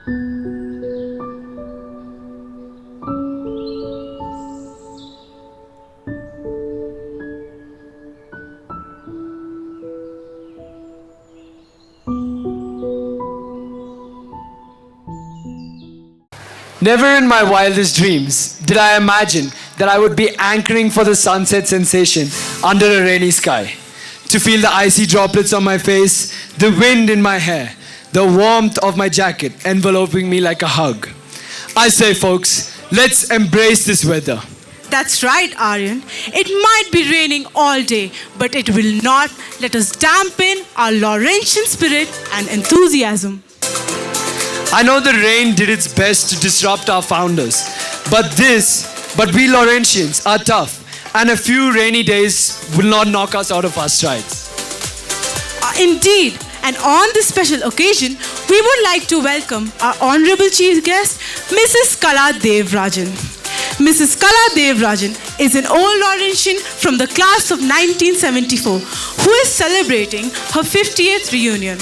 Never in my wildest dreams did I imagine that I would be anchoring for the sunset sensation under a rainy sky. To feel the icy droplets on my face, the wind in my hair, the warmth of my jacket enveloping me like a hug. I say, folks, let's embrace this weather. That's right, Aryan. It might be raining all day, but it will not let us dampen our Laurentian spirit and enthusiasm. I know the rain did its best to disrupt our founders, but we Laurentians are tough, and a few rainy days will not knock us out of our strides. Indeed, and on this special occasion, we would like to welcome our honorable chief guest, Mrs. Kala Devrajan. Mrs. Kala Devrajan is an old Laurentian from the class of 1974 who is celebrating her 50th reunion.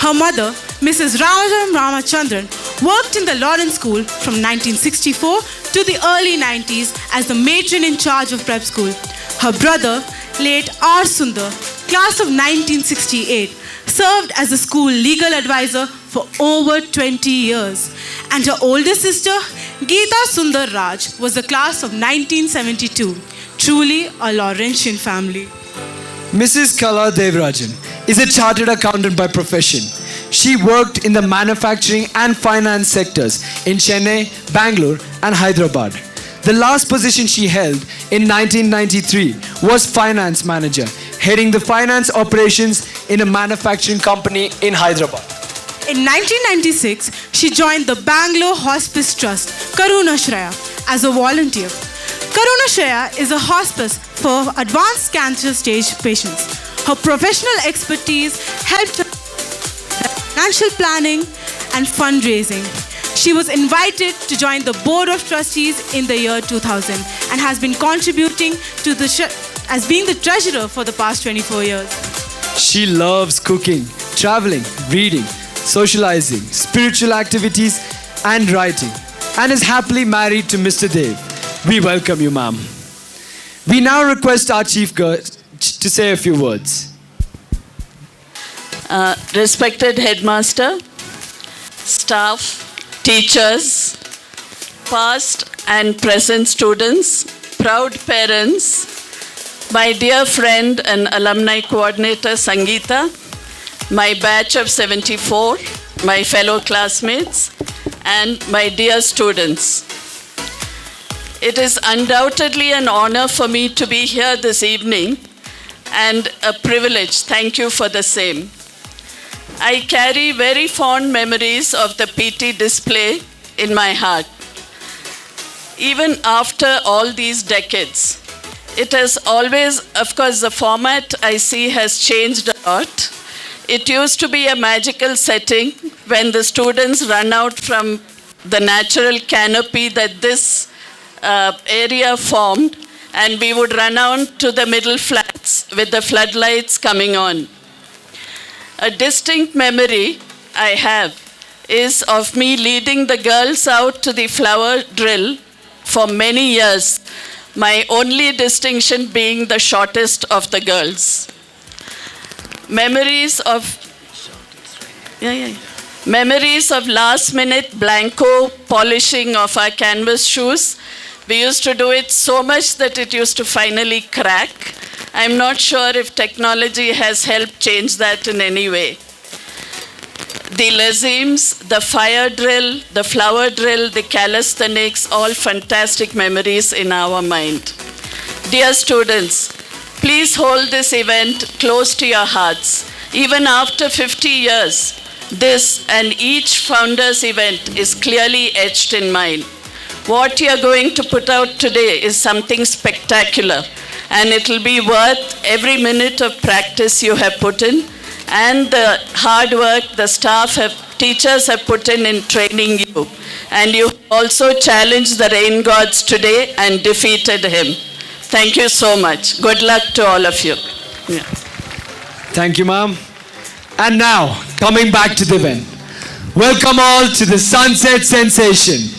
Her mother, Mrs. Rajam Ramachandran, worked in the Lawrence School from 1964 to the early 90s as the matron in charge of prep school. Her brother, late R. Sundar, class of 1968, served as a school legal advisor for over 20 years. And her older sister, Geeta Sundar Raj, was the class of 1972. Truly a Laurentian family. Mrs. Kala Devrajan is a chartered accountant by profession. She worked in the manufacturing and finance sectors in Chennai, Bangalore, and Hyderabad. The last position she held in 1993 was finance manager, heading the finance operations in a manufacturing company in Hyderabad. In 1996, she joined the Bangalore Hospice Trust, Karuna Shraya, as a volunteer. Karuna Shraya is a hospice for advanced cancer stage patients. Her professional expertise helped her financial planning and fundraising. She was invited to join the Board of Trustees in the year 2000 and has been contributing to as being the treasurer for the past 24 years. She loves cooking, traveling, reading, socializing, spiritual activities, and writing, and is happily married to Mr. Dev. We welcome you, ma'am. We now request our chief guest to say a few words. Respected headmaster, staff, teachers, past and present students, proud parents, my dear friend and alumni coordinator Sangeeta, my batch of 74, my fellow classmates, and my dear students. It is undoubtedly an honor for me to be here this evening and a privilege. Thank you for the same. I carry very fond memories of the PT display in my heart. Even after all these decades, it has always, of course, the format I see has changed a lot. It used to be a magical setting when the students run out from the natural canopy that this area formed, and we would run out to the middle flats with the floodlights coming on. A distinct memory I have is of me leading the girls out to the flower drill for many years, my only distinction being the shortest of the girls. Memories of last-minute blanco polishing of our canvas shoes. We used to do it so much that it used to finally crack. I'm not sure if technology has helped change that in any way. The lazims, the fire drill, the flower drill, the calisthenics, all fantastic memories in our mind. Dear students, please hold this event close to your hearts. Even after 50 years, this and each founder's event is clearly etched in mind. What you are going to put out today is something spectacular, and it will be worth every minute of practice you have put in and the hard work the teachers have put in training you. And you also challenged the rain gods today and defeated him. Thank you so much. Good luck to all of you. Yeah. Thank you, ma'am. And now, coming back to the event, Welcome all to the Sunset Sensation.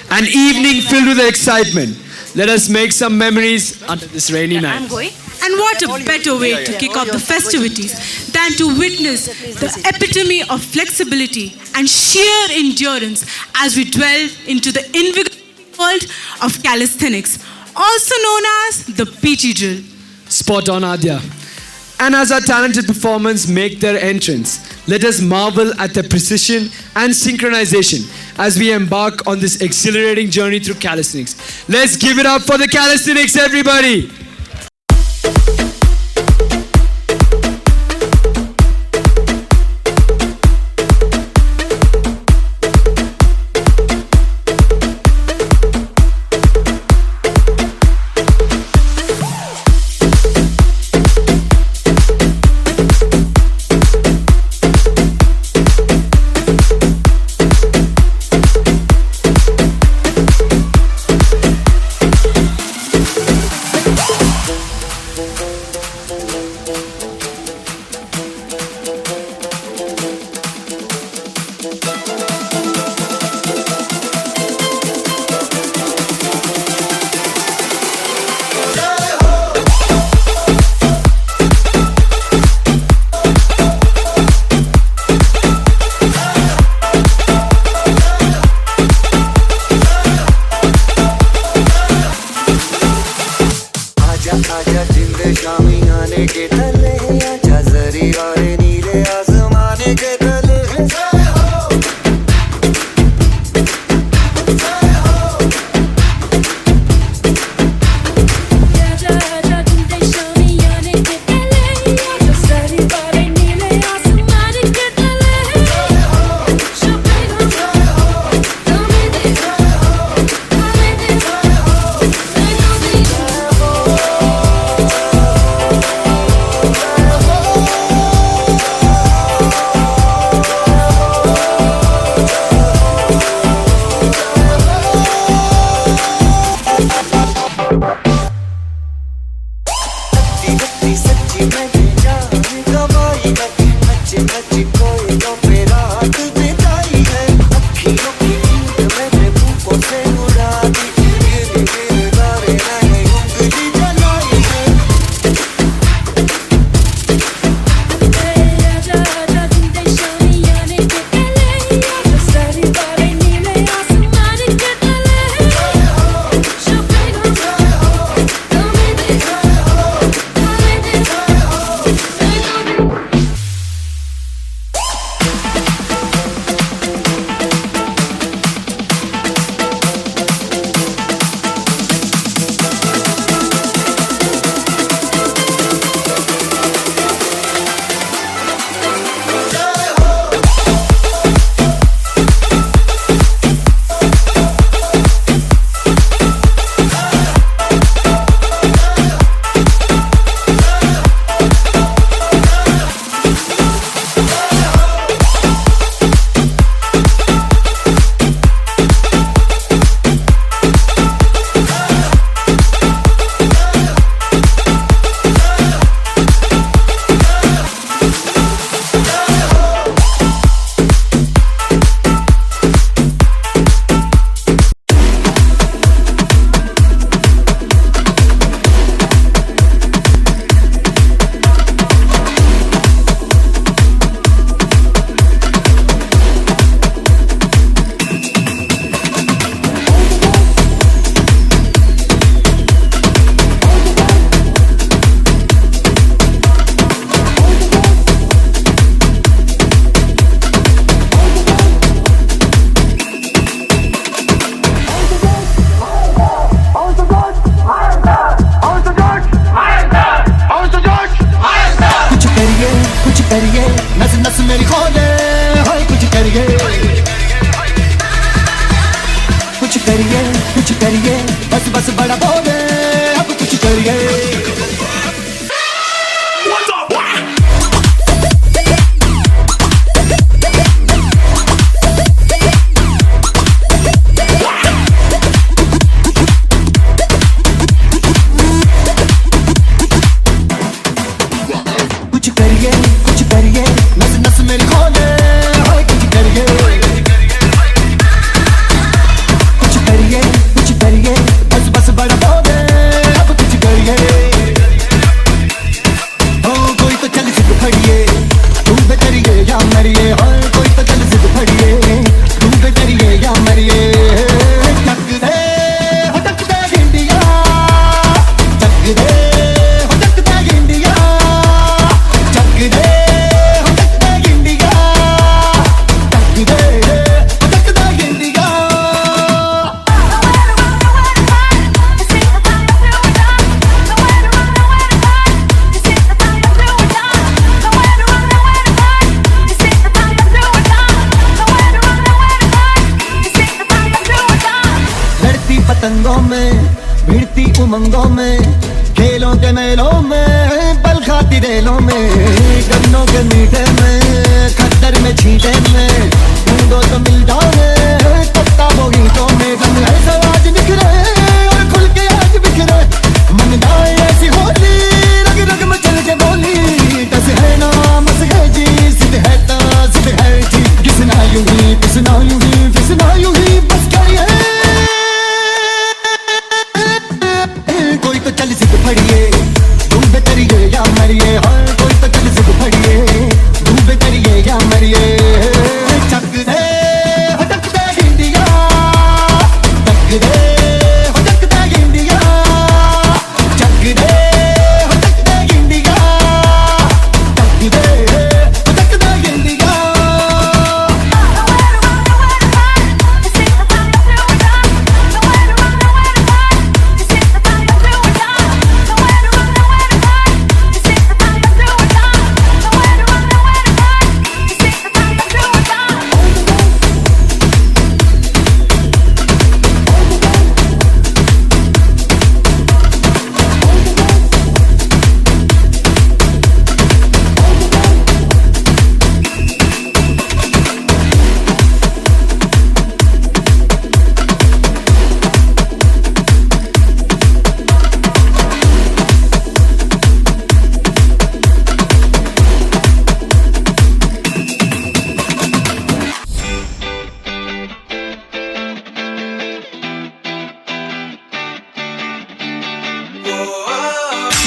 An evening filled with excitement. Let us make some memories under this rainy night. And what a better way to kick off the festivities than to witness the epitome of flexibility and sheer endurance as we delve into the invigorating world of calisthenics, also known as the PT drill. Spot on, Adya. And as our talented performers make their entrance, let us marvel at the precision and synchronization as we embark on this exhilarating journey through calisthenics. Let's give it up for the calisthenics, everybody! करिए नस नस मेरी खोले हाय कुछ करिए कुछ करिए बस बस बड़ा बोले अब कुछ करिए कुछ करिए नस नस मेरी खोले हाय कुछ करिए उमंगों में, खेलों के मेलों में, बल खाती रेलों में, गन्नों के मीठे में, खद्दर में छींटे में, ढूंढो तो मिल जाओगे तत्ता वो गीतों में। रंग है सब आज निखरे और खुल के आज बिखरे, मन जाए ऐसी होली, रग रग में चल के बोली। टस है ना मस है जी, सिद्ध है ता सिद्ध है जी, किसना यूं ही किसना यूं ही किसना यूं ही बस करिए। कोई तो चल सिद्ध फड़िए, डूबे तरिए या मरिए, हाँ कोई तो चल सिद्ध फड़िए, डूबे तरिए या मरिए। चक दे हो चक दे इंडिया, चक दे हो चक दे इंडिया, चक दे हो चक दे इंडिया, चक दे हो चक दे India.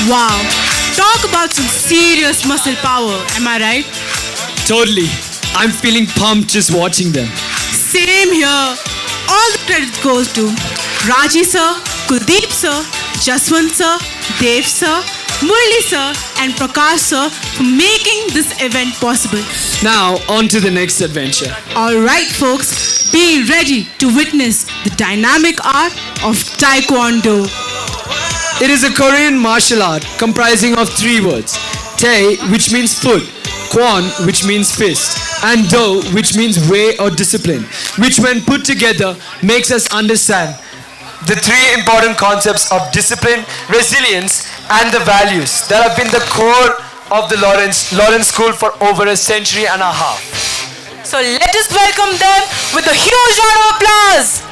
Wow, talk about some serious muscle power, am I right? Totally. I'm feeling pumped just watching them. Same here. All the credit goes to Raji sir, Kuldeep sir, Jaswant sir, Dev sir, Murli sir and Prakash sir for making this event possible. Now, on to the next adventure. Alright folks, be ready to witness the dynamic art of Taekwondo. It is a Korean martial art comprising of 3 words. Tae, which means foot, Kwon, which means fist, and Do, which means way or discipline, which when put together makes us understand the 3 important concepts of discipline, resilience, and the values that have been the core of the Lawrence School for over a century and a half. So let us welcome them with a huge round of applause.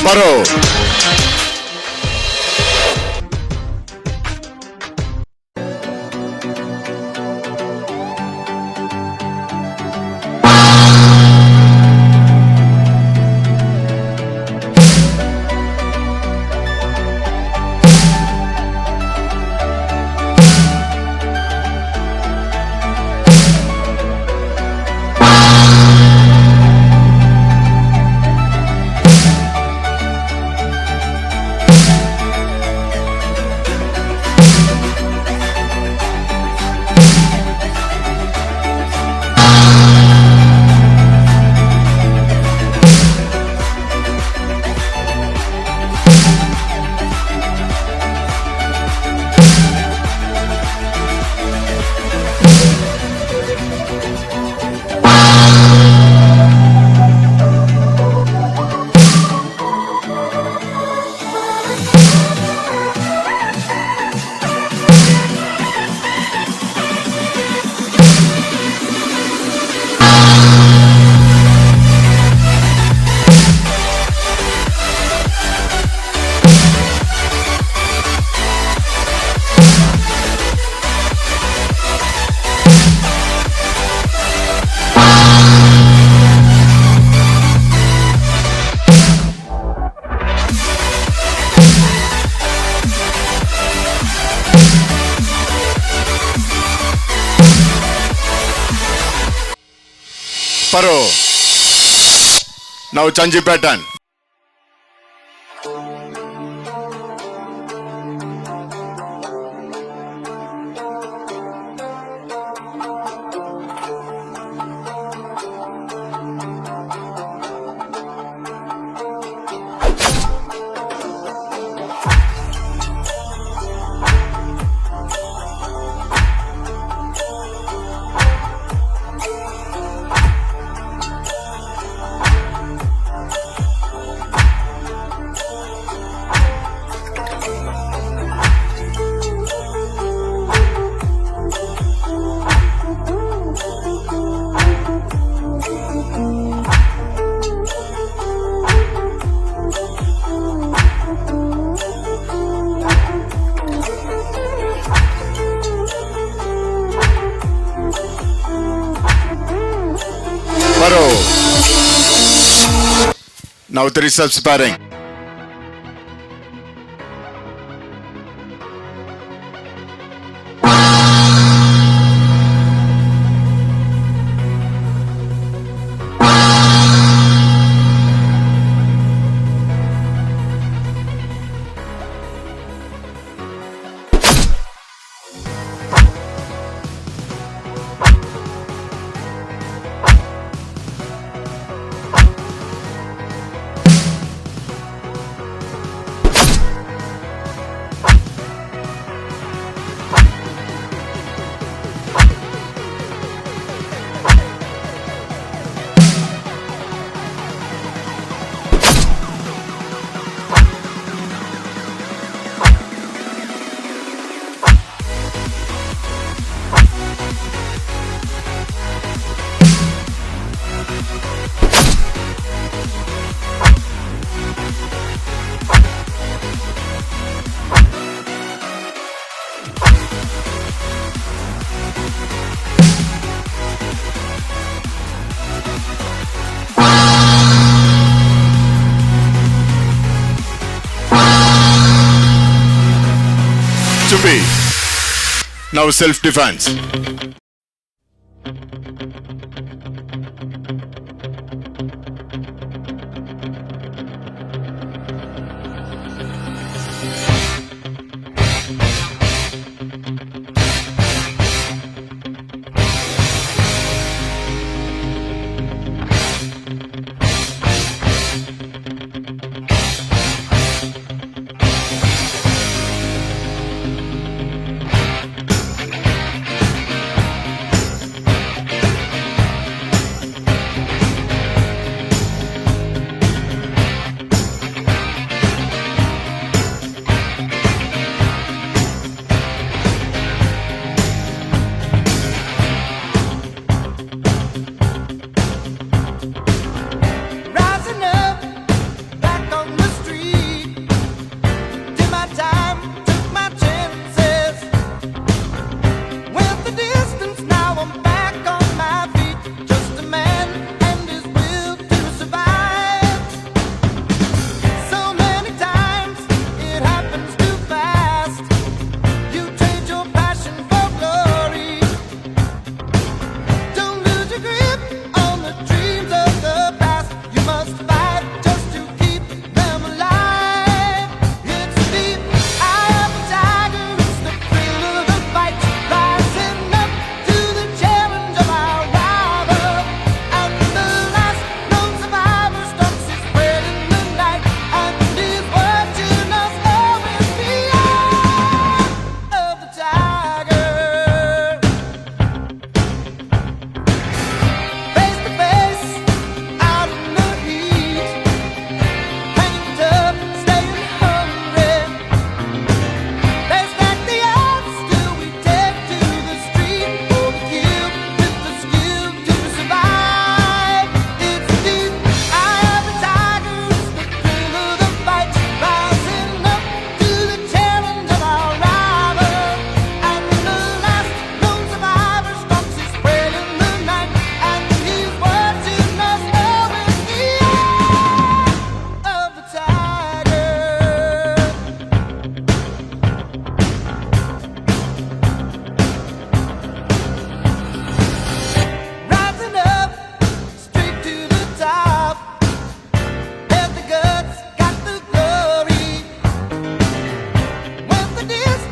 Paro. Paro. Now Chanji pattern. Paro. Now triceps sparring. Chumbi. Now self-defense.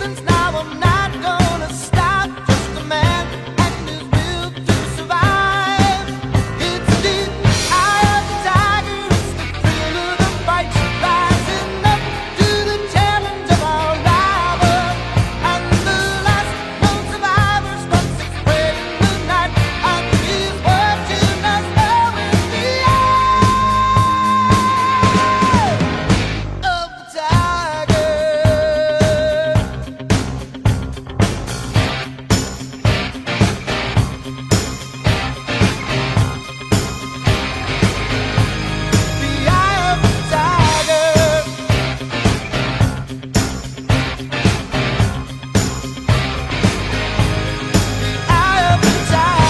distance now, I'm not gonna stop. Just a man and his will to survive. It's the eye of the tiger, it's the thrill of the fight, rising up to the challenge of our rival. And the last known survivor stalks its prey in the night, and he's watching us now in the eye of the tiger. The eye of the tiger. Eye of the tiger. Eye of the tiger. Eye of the tiger.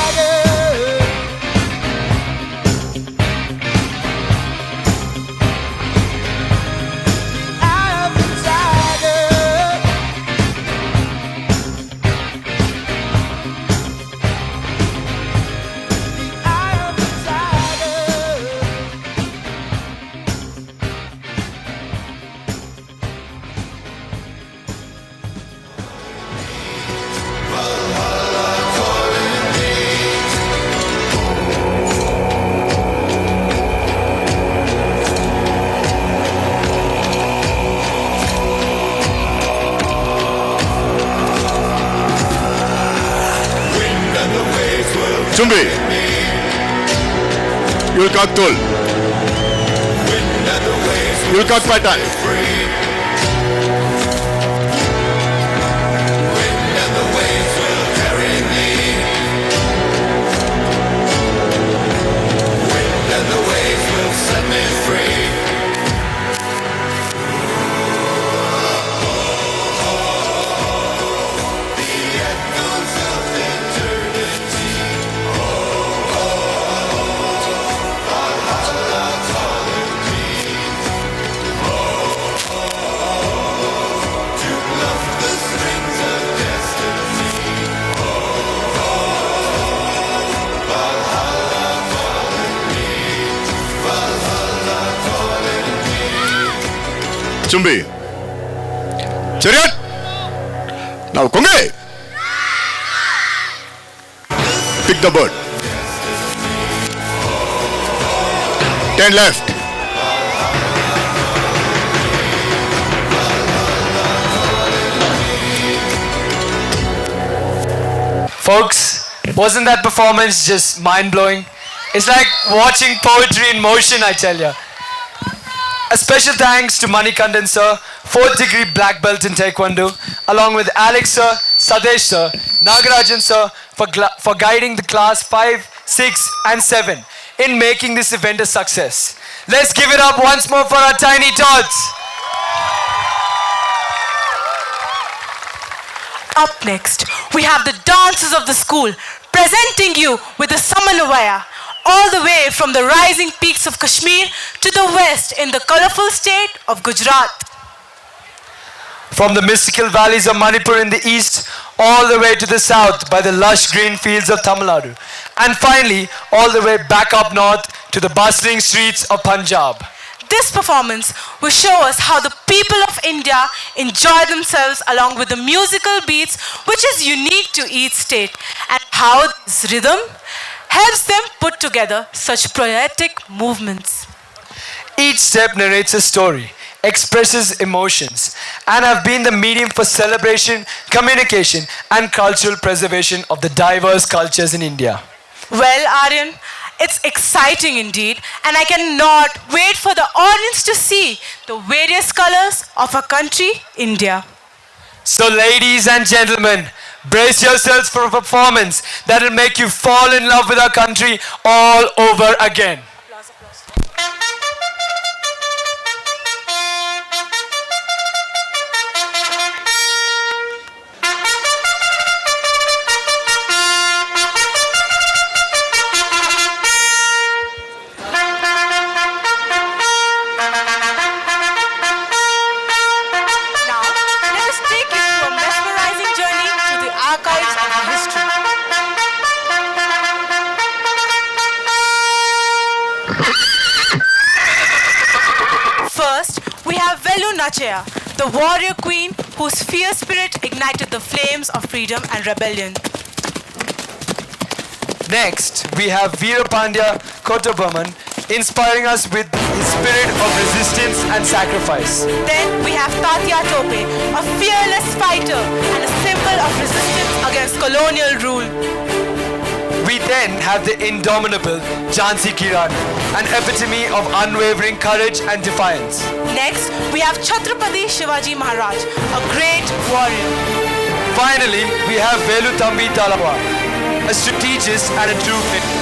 Chumbi. Yulkak-tul. Yulkak pattern. Chumbi. Chariot. Now Konge. Pick the bird. 10 left. Folks, wasn't that performance just mind-blowing? It's like watching poetry in motion, I tell ya. A special thanks to Manikandan sir, 4th degree black belt in Taekwondo, along with Alex sir, Sadesh sir, Nagarajan sir for guiding the class 5, 6 and 7 in making this event a success. Let's give it up once more for our tiny tots. Up next, we have the dancers of the school presenting you with the Samanavaya, all the way from the rising peaks of Kashmir to the west in the colorful state of Gujarat. From the mystical valleys of Manipur in the east, all the way to the south by the lush green fields of Tamil Nadu. And finally, all the way back up north to the bustling streets of Punjab. This performance will show us how the people of India enjoy themselves along with the musical beats which is unique to each state, and how this rhythm helps them put together such poetic movements. Each step narrates a story, expresses emotions, and have been the medium for celebration, communication, and cultural preservation of the diverse cultures in India. Well, Aryan, it's exciting indeed, and I cannot wait for the audience to see the various colors of our country, India. So ladies and gentlemen, brace yourselves for a performance that will make you fall in love with our country all over again. Now, let us take you through a mesmerizing journey to the archives of our history. First, we have Velu Nachaya, the warrior queen whose fierce spirit ignited the flames of freedom and rebellion. Next, we have Veerapandya Kottaboman inspiring us with his spirit of resistance and sacrifice. Then we have Tatya Tope, a fearless fighter and a symbol of resistance against colonial rule. We then have the indomitable Jhansi Ki Rani, an epitome of unwavering courage and defiance. Next, we have Chhatrapati Shivaji Maharaj, a great warrior. Finally, we have Velu Thambi Talawar, a strategist and a true fit.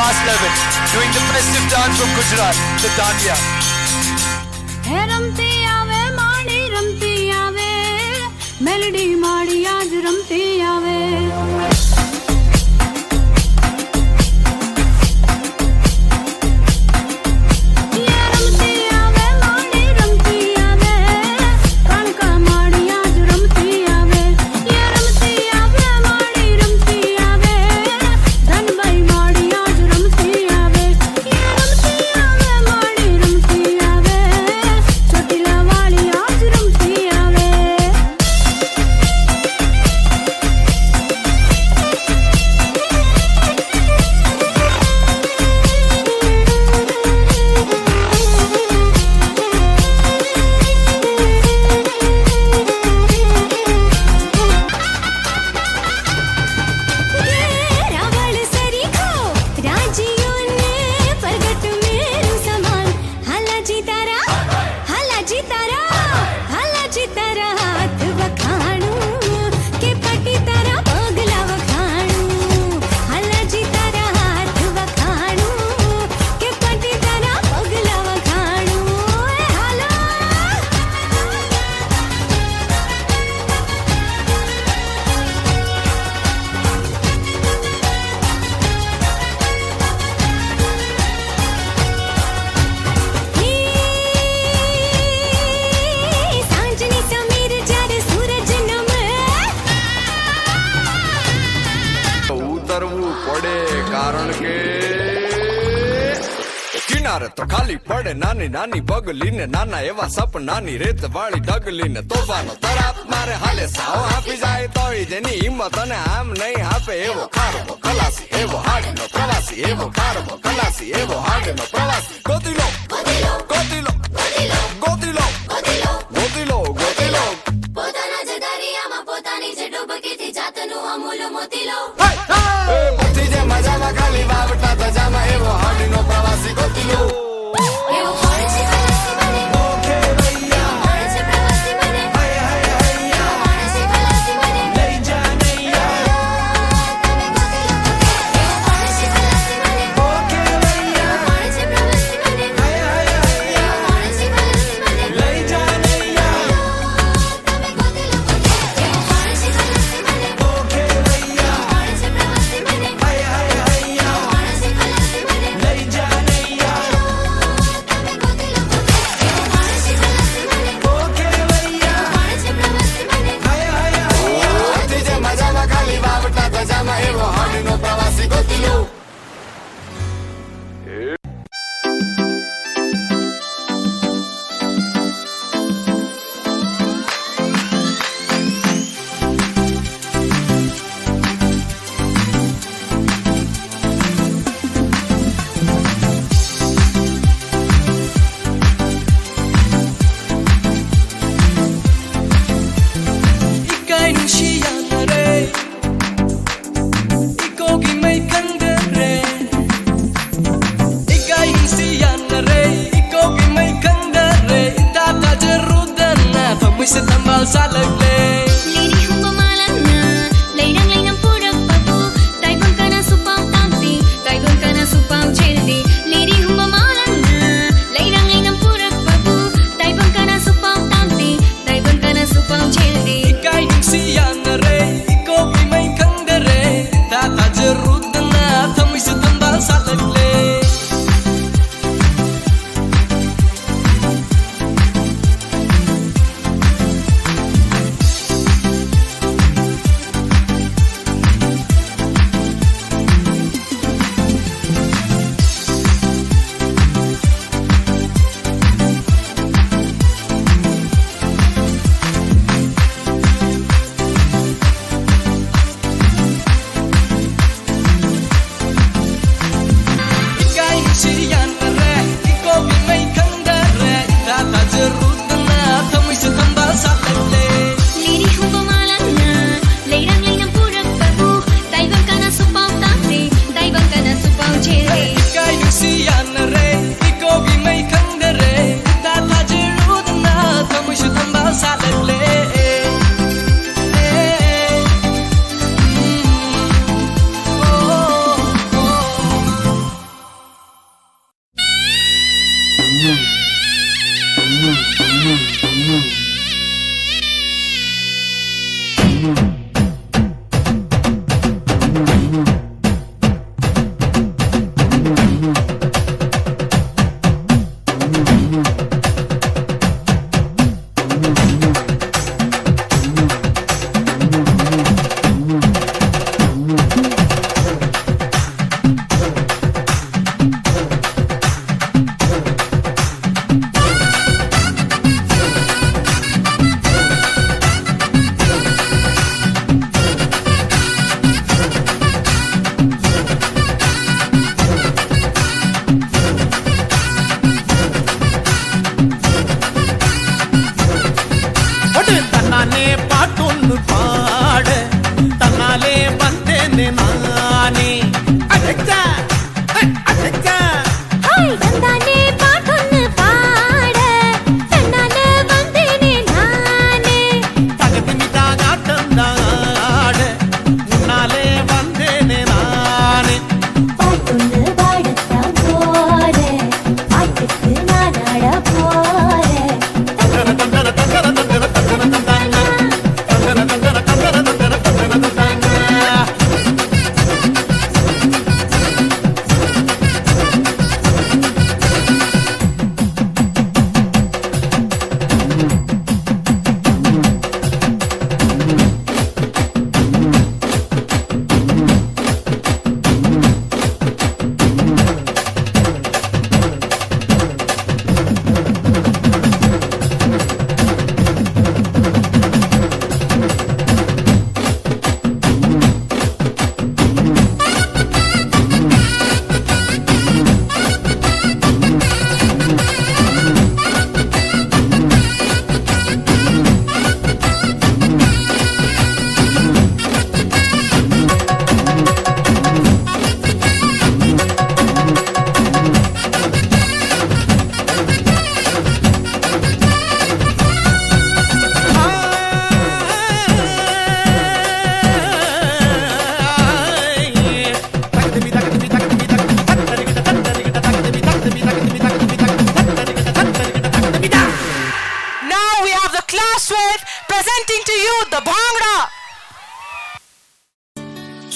class 11, doing the festive dance from Gujarat, the Dandiya. हे रमती आवे माड़ी रमती आवे melody माड़ी आज रमती आवे કિનારે તો ખાલી પડે નાની નાની બગલી ને નાના એવા સપનાની રેત વાળી ડગલી ને તોફાનો તરાપ મારે હાલે સાવ આપી જાય તોય જેની હિંમત અને આમ નહીં આપે એવો ખારબો ખલાસી એવો હાડનો પ્રવાસી એવો ખારબો ખલાસી એવો હાડનો પ્રવાસી ગોતીલો ગોતીલો ગોતીલો ગોતીલો ગોતીલો ગોતીલો પોતાના જ દરિયામાં પોતાની જ ડૂબકીથી જાતનું અમૂલ મોતીલો એ પતિ જે મજામાં ખાલી વાવટા ધજામાં એવો હાડનો પ્રવાસી ગોતીલો એવો કોણ છે ખલાસી મને ઓકે ભૈયા કોણ છે પ્રવાસી મને હાય હાય હાય કોણ છે ખલાસી મને લઈ જા નૈયા તમે ગોતીલો એવો કોણ છે ખલાસી મને ઓકે ભૈયા કોણ છે પ્રવાસી મને હાય હાય હાય કોણ છે ખલાસી મને લઈ જા નૈયા તમે ગોતીલો એવો કોણ છે ખલાસી મને ઓકે ભૈયા કોણ છે પ્રવાસી મને હાય હાય હાય કોણ છે ખલાસી મને લઈ જા મજામાં ખાલી વાવટા ધજામાં એવો હાડનો પ્રવાસી Gotilo Setambal salagle Liri humba malana Leirang leirang purak pabu Taibon kana supam tamti Taibon kana supam cheldi Liri humba malana Leirang leirang purak pabu Taibon kana supam tamti Taibon kana supam cheldi Ikay nungsiyan na re Ikaw ay may kandere Tata jerud na Tamoy setambal salagle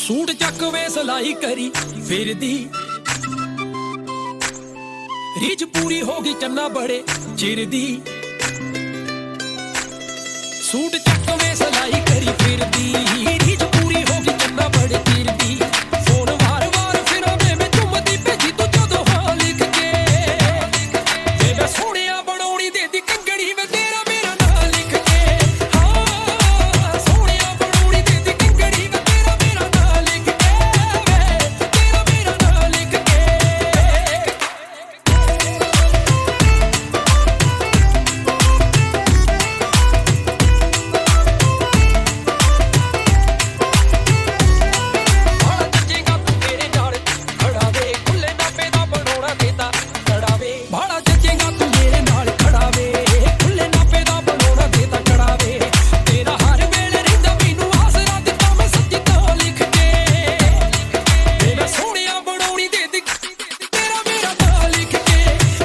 suit ਚੱਕ ਵੇ ਸਲਾਈ ਕਰੀ ਫਿਰਦੀ ਰੀਝ ਪੂਰੀ ਹੋ ਗਈ ਚੰਨਾ ਬੜੇ ਚਿਰ ਦੀ suit ਚੱਕ ਵੇ ਸਲਾਈ ਕਰੀ ਫਿਰਦੀ ਰੀਝ ਪੂਰੀ ਹੋ ਗਈ ਚੰਨਾ ਬੜੇ ਚਿਰ ਦੀ ਫੋਨ ਵਾਰ-ਵਾਰ ਫਿਰਾਂ ਮੈਂ ਚੁੰਮਦੀ ਭੇਜੀ ਤੂੰ ਜਦੋਂ ਹਾਂ ਲਿਖ ਕੇ ਵੇ ਮੈਂ ਸੋਹਣਿਆ ਬਣਾਉਣੀ ਦੇ ਦੀ ਕੰਗਣੀ ਵੇ ਤੇਰਾ ਮੇਰਾ ਨਾਂ ਲਿਖ ਕੇ ਹਾਂ ਸੋਹਣਿਆ ਬਣਾਉਣੀ ਦੇ ਦੀ ਕੰਗਣੀ ਵੇ ਤੇਰਾ ਮੇਰਾ ਨਾਂ ਲਿਖ ਕੇ ਵੇ ਤੇਰਾ ਮੇਰਾ ਨਾਂ ਲਿਖ ਕੇ ਭਾੜਾ ਜੱਜੇਗਾ ਤੂੰ ਮੇਰੇ ਨਾਲ ਖੜਾ ਵੇ ਖੁੱਲੇ ਨਾਪੇ ਦਾ ਬਣਾਉਣਾ ਦੇਤਾ ਕੜਾ ਵੇ ਤੇਰਾ ਹਰ ਵੇਲੇ ਰਹਿੰਦਾ ਮੈਨੂੰ ਆਸਰਾ ਦਿੱਤਾ ਮੈਂ ਸੱਚੀ ਤਾਂ ਲਿਖ ਕੇ ਵੇ ਮੈਂ ਸੋਹਣਿਆ ਬਣਾਉਣੀ ਦੇ ਦੀ ਤੇਰਾ ਮੇਰਾ ਨਾਂ ਲਿਖ ਕੇ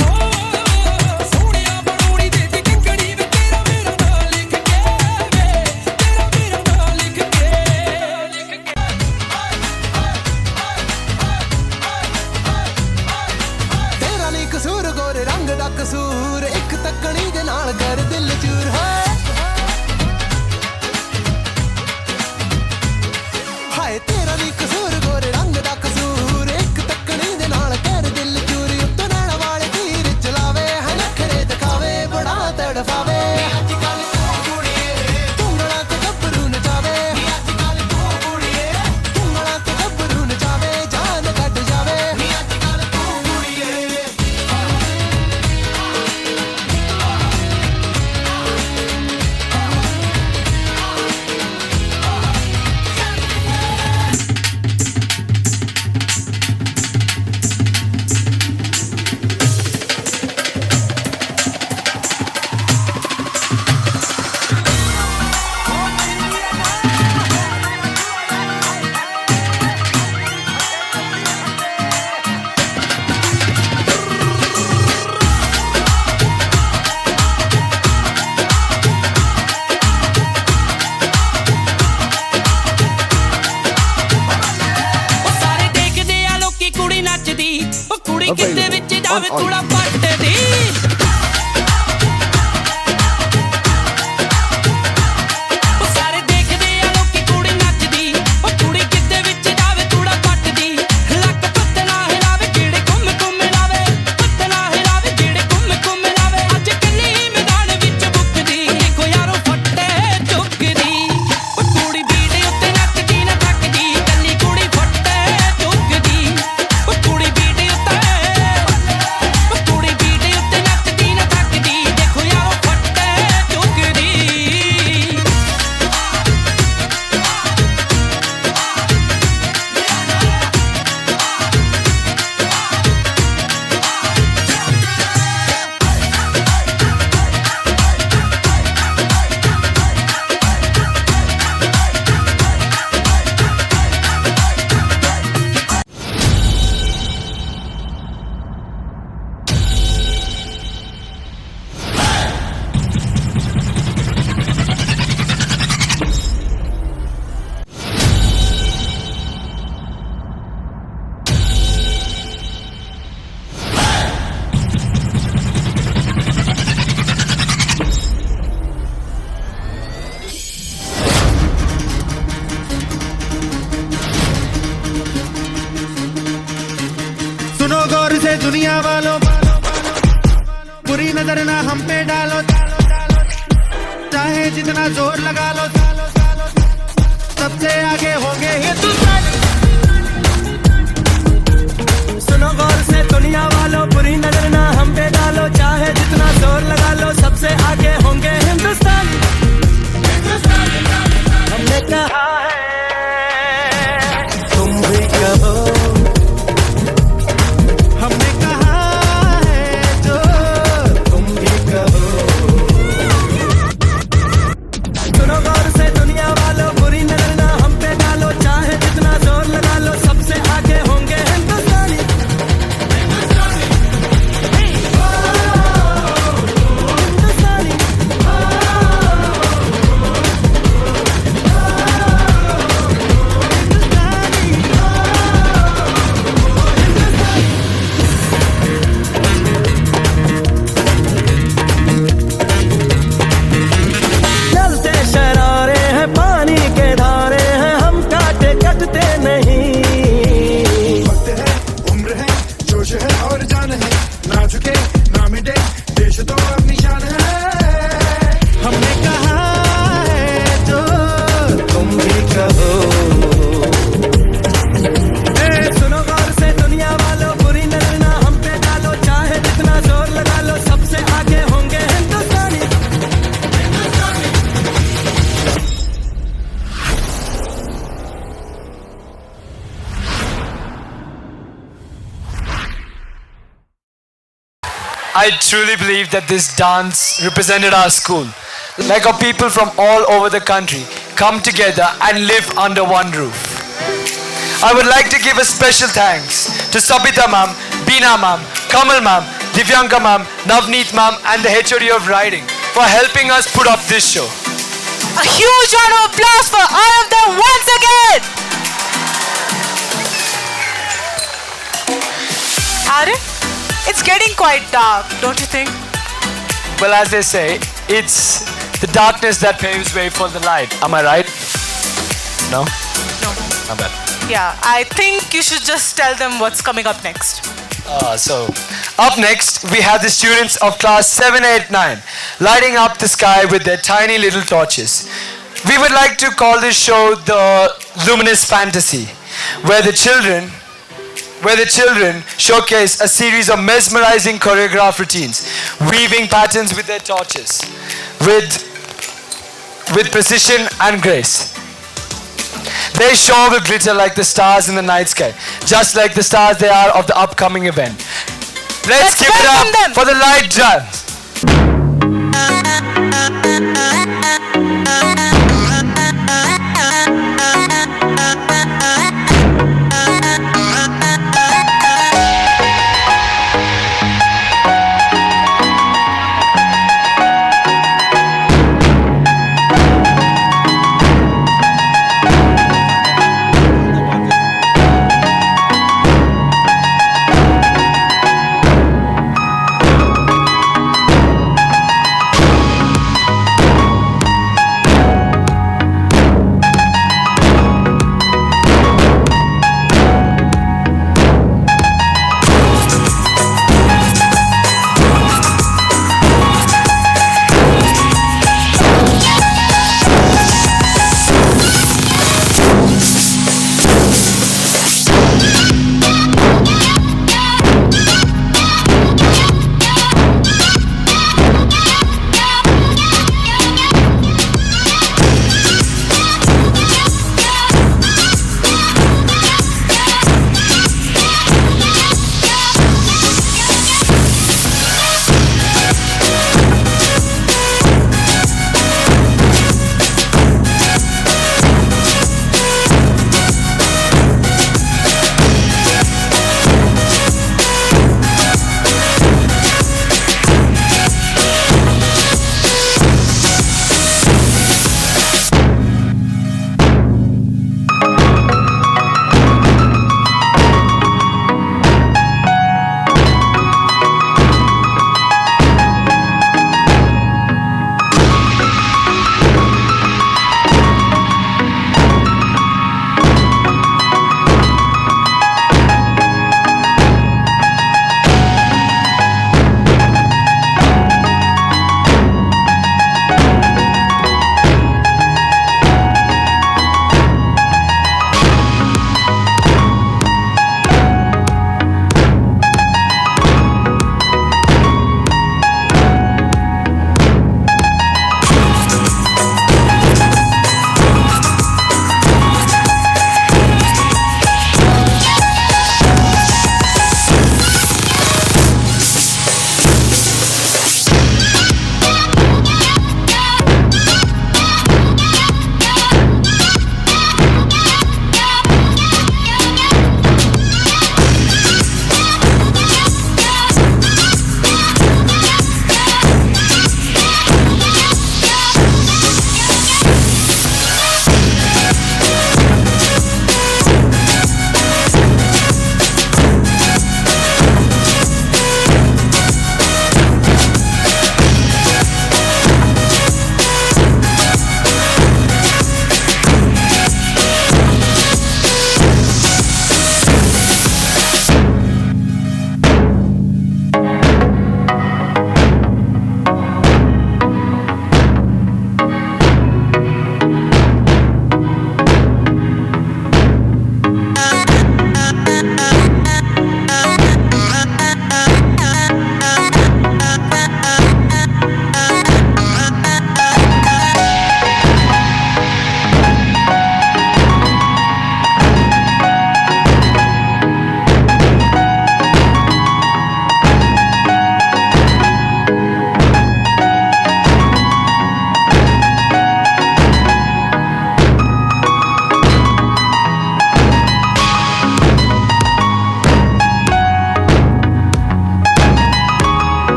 ਹਾਂ ਸੋਹਣਿਆ ਬਣਾਉਣੀ ਦੇ ਦੀ ਕੰਗਣੀ ਵੇ ਤੇਰਾ ਮੇਰਾ ਨਾਂ ਲਿਖ ਕੇ ਵੇ ਤੇਰਾ ਮੇਰਾ ਨਾਂ ਲਿਖ ਕੇ ਤੇਰਾ ਨਹੀਂ ਕਸੂਰ ਗੋਰੇ ਰੰਗ ਦਾ ਕਸੂਰ ਇੱਕ ਤੱਕਣੀ ਦੇ ਨਾਲ ਕਰ ਦਿਲ ਚੂਰ ਹੈ ਹਾਏ ਤੇਰਾ ਨਹੀਂ ਕਸੂਰ ਗੋਰੇ ਰੰਗ ਦਾ ਕਸੂਰ ਇੱਕ ਤੱਕਣੀ ਦੇ ਨਾਲ ਕਰ ਦਿਲ ਚੂਰ ਉੱਤੋਂ ਨਾਲ ਵਾਲੇ ਤੀਰ ਚਲਾਵੇ ਹੈ ਨਖਰੇ ਦਿਖਾਵੇ ਬੜਾ ਤੜਫਾਵੇ ਅੱਜ ਕੱਲ ਤੂੰ ਕੁੜੀਏ ਤੂੰਗਲਾਂ ਤੇ ਗੱਭਰੂ ਨਚਾਵੇ ਅੱਜ ਕੱਲ ਤੂੰ ਕੁੜੀਏ ਤੂੰਗਲਾਂ ਤੇ ਗੱਭਰੂ ਨਚਾਵੇ ਜਾਨ ਕੱਢ ਜਾਵੇ ਅੱਜ ਕੱਲ ਤੂੰ ਕੁੜੀਏ ਉਹ ਸਾਰੇ ਦੇਖਦੇ ਆ ਲੋਕੀ ਕੁੜੀ ਨੱਚਦੀ ਉਹ ਕੁੜੀ ਕਿਤੇ ਵਿੱਚ ਜਾਵੇ ਥੋੜਾ ਪੱਟਦੀ ਉਹ ਸਾਰੇ ਦੇਖਦੇ ਆ ਲੋਕੀ ਕੁੜੀ ਨੱਚਦੀ ਉਹ ਕੁੜੀ ਕਿਤੇ ਵਿੱਚ ਜਾਵੇ ਥੋੜਾ ਪੱਟਦੀ ਲੱਕ ਪੱਤਲਾ ਹਿਲਾਵੇ ਜਿਹੜੇ ਘੁੰਮ ਘੁੰਮ ਲਾਵੇ ਪੱਤਲਾ ਹਿਲਾਵੇ ਜਿਹੜੇ ਘੁੰਮ ਘੁੰਮ ਲਾਵੇ ਅੱਜ ਕੱਲੀ ਮੈਦਾਨ ਵਿੱਚ ਬੁੱਕਦੀ ਦੇਖੋ ਯਾਰੋ ਫੱਟੇ ਚੁੱਕਦੀ ਉਹ ਕੁੜੀ ਬੀਟ ਉੱਤੇ ਨੱਚਦੀ ਨਾ ਥੱਕਦੀ ਕੱਲੀ ਕੁੜੀ ਫੱਟੇ ਚੁੱਕਦੀ ਉਹ ਕੁੜੀ ਬੀਟ ਉੱਤੇ ਨੱਚਦੀ ਨਾ ਥੱਕਦੀ ਦੇਖੋ ਯਾਰੋ ਫੱਟੇ ਚੁੱਕਦੀ सुनो गौर से दुनिया वालों बुरी नजर ना हम पे डालो चाहे जितना जोर लगा लो सबसे आगे होंगे हिंदुस्तान सुनो गौर से दुनिया वालों बुरी नजर ना हम पे डालो चाहे जितना जोर लगा लो सबसे आगे होंगे हिंदुस्तान हमने कहा है तुम भी कहो हमने कहा है जो तुम भी कहो सुनो गौर से दुनिया वालों बुरी नजर ना हम पे डालो I truly believe that this dance represented our school. Like our people from all over the country come together and live under one roof. I would like to give a special thanks to Sabita ma'am, Beena ma'am, Kamal ma'am, Divyanka ma'am, Navneet ma'am and the HOD of Riding for helping us put up this show. A huge round of applause for all of them once again. Aaron, it's getting quite dark, don't you think? Well, as they say, it's the darkness that paves way for the light. Am I right? No? No. Not bad. Yeah, I think you should just tell them what's coming up next. So, up next, we have the students of class 7, 8, 9 lighting up the sky with their tiny little torches. We would like to call this show the Luminous Fantasy, where the children showcase a series of mesmerizing choreographed routines, weaving patterns with their torches, with precision and grace. They sure will glitter like the stars in the night sky, just like the stars they are of the upcoming event. Let's give it welcome up them. for the light dance.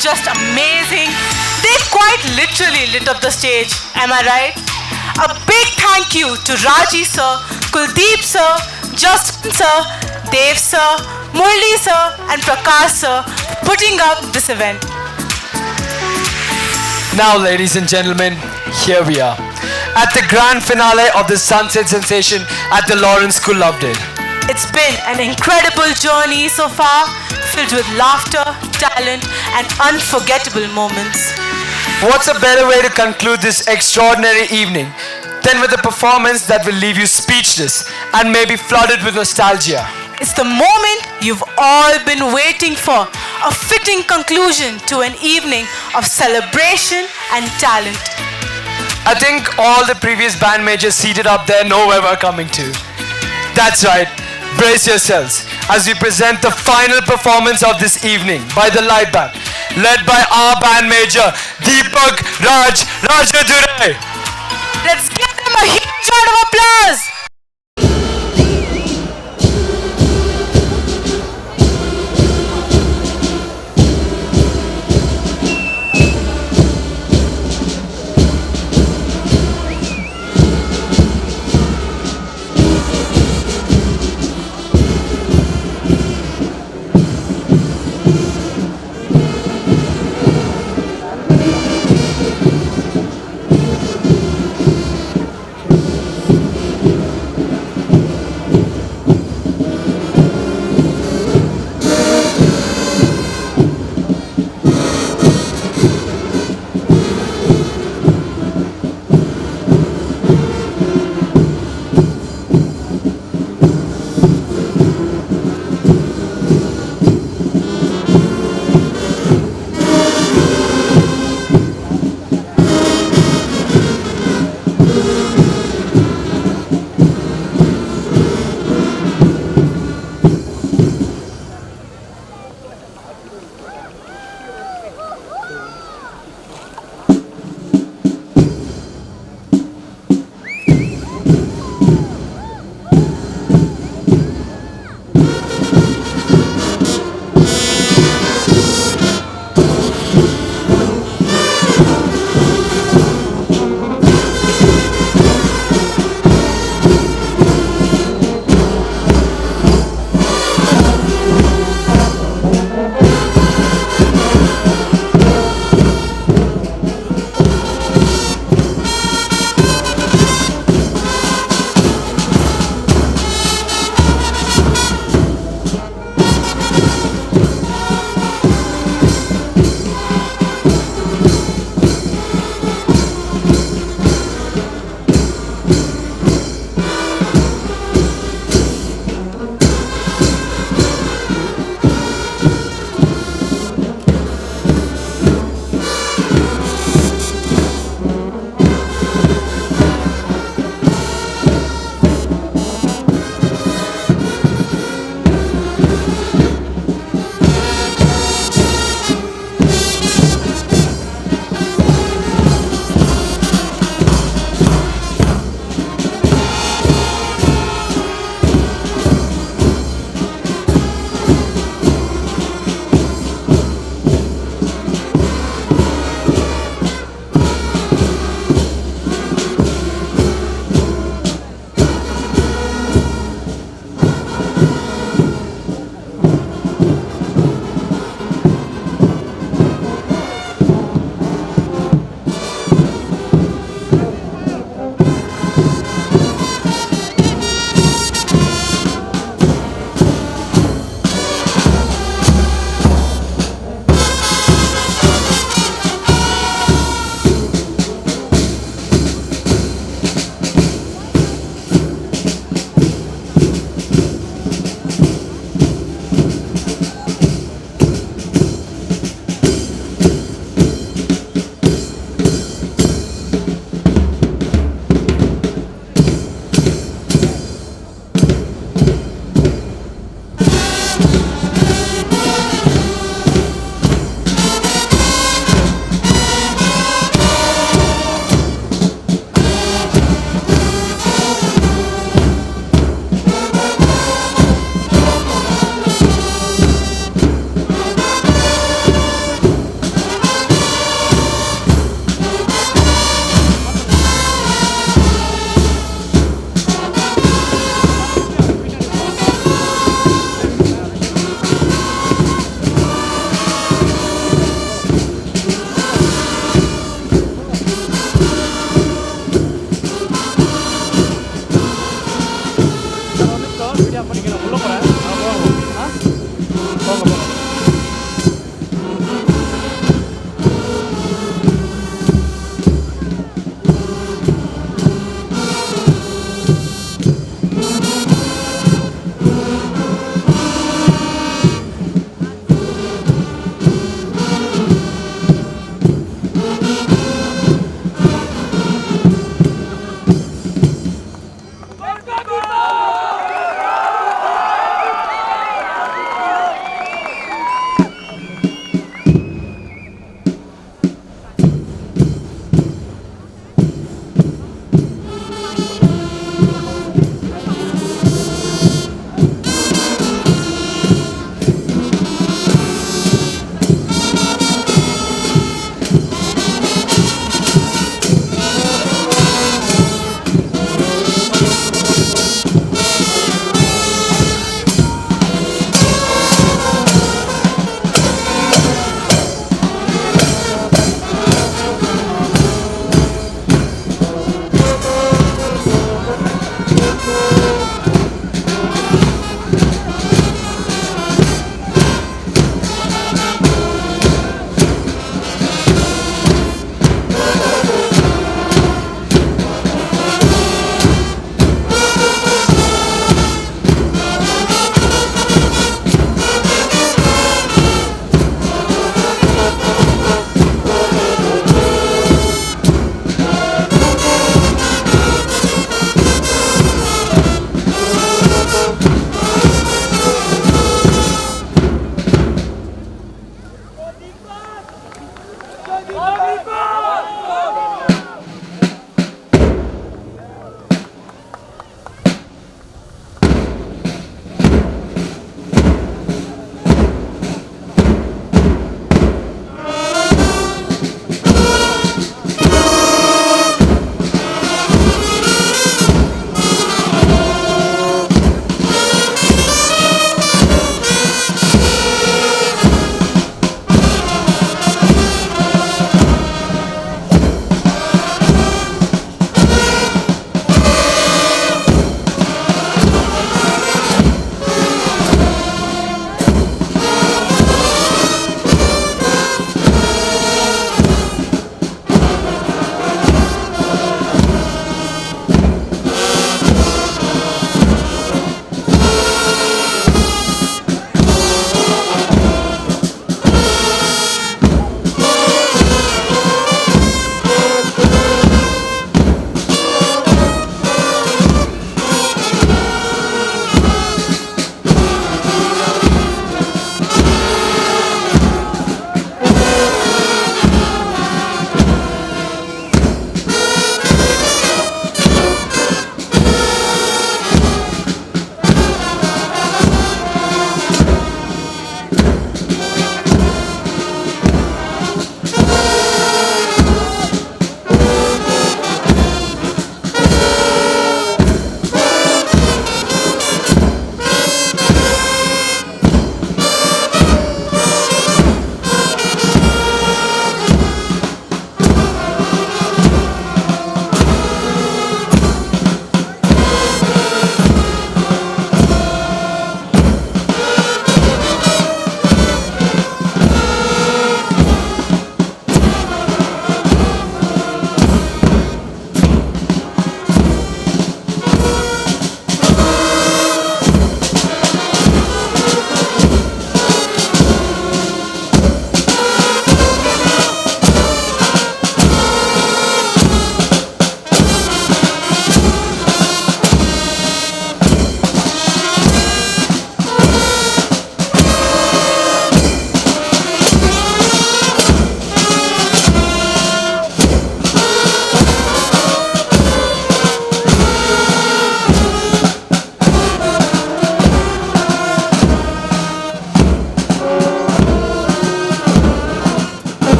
just amazing. They quite literally lit up the stage, am I right? A big thank you to Raji sir, Kuldeep sir, Justin sir, Dev sir, Murli sir and Prakash sir for putting up this event. Now, ladies and gentlemen, here we are at the grand finale of the Sunset Sensation at the Lawrence School, Lovedale. It's been an incredible journey so far, filled with laughter, talent and unforgettable moments. What's a better way to conclude this extraordinary evening than with a performance that will leave you speechless and maybe flooded with nostalgia? It's the moment you've all been waiting for, a fitting conclusion to an evening of celebration and talent. I think all the previous band majors seated up there know where we're coming to. That's right, brace yourselves as we present the final performance of this evening by the light band, led by our band major, Deepak Raj Rajadure. Let's give them a huge round of applause!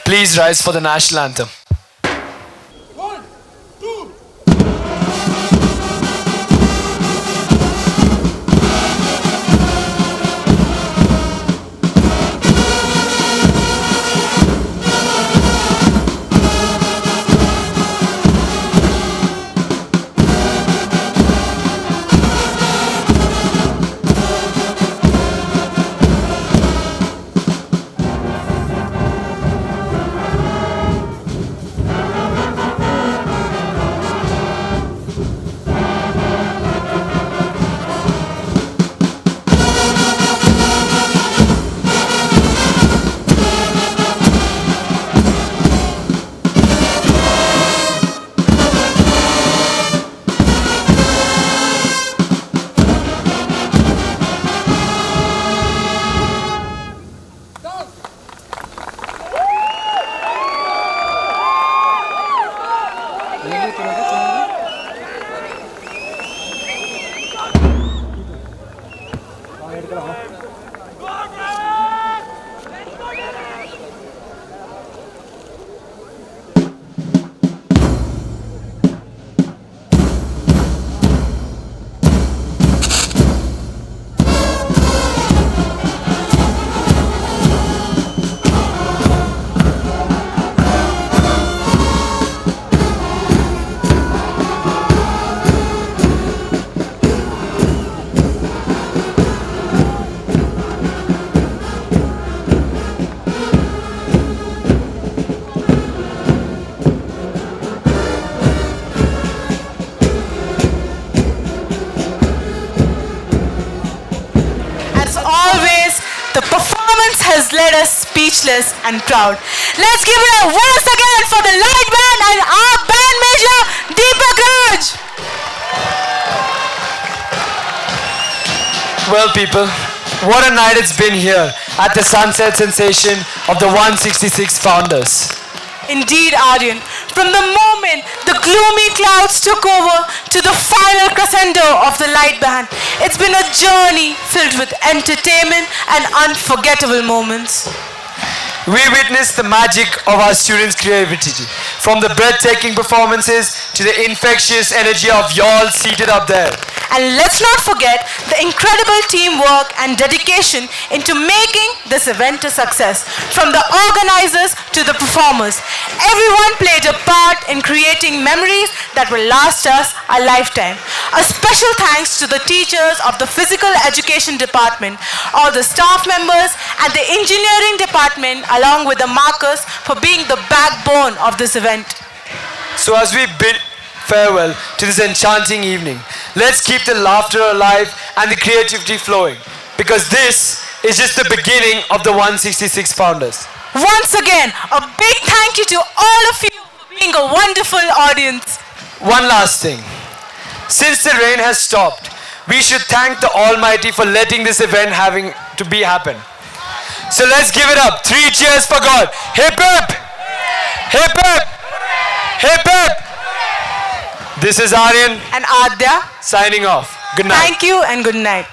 Please rise for the national anthem. As always, the performance has led us speechless and proud. Let's give it a once again for the light band and our band major, Deepak Raj. Well, people, what a night it's been here at the Sunset Sensation of the 166 Founders. Indeed, Aryan. From the moment the gloomy clouds took over to the final crescendo of the light band, it's been a journey filled with entertainment and unforgettable moments. We witnessed the magic of our students' creativity, from the breathtaking performances to the infectious energy of y'all seated up there. And let's not forget the incredible teamwork and dedication into making this event a success. From the organizers to the performers, everyone played a part in creating memories that will last us a lifetime. A special thanks to the teachers of the Physical Education Department, all the staff members and the Engineering Department along with the markers for being the backbone of this event. So as we bid farewell to this enchanting evening, let's keep the laughter alive and the creativity flowing, because this is just the beginning of the 166 Founders. Once again, a big thank you to all of you for being a wonderful audience. One last thing. Since the rain has stopped, we should thank the Almighty for letting this event happen. So let's give it up. 3 cheers for God. Hip hip! Hip hip! Hip hip! This is Aryan And Adya, signing off. Good night. thank you and good night.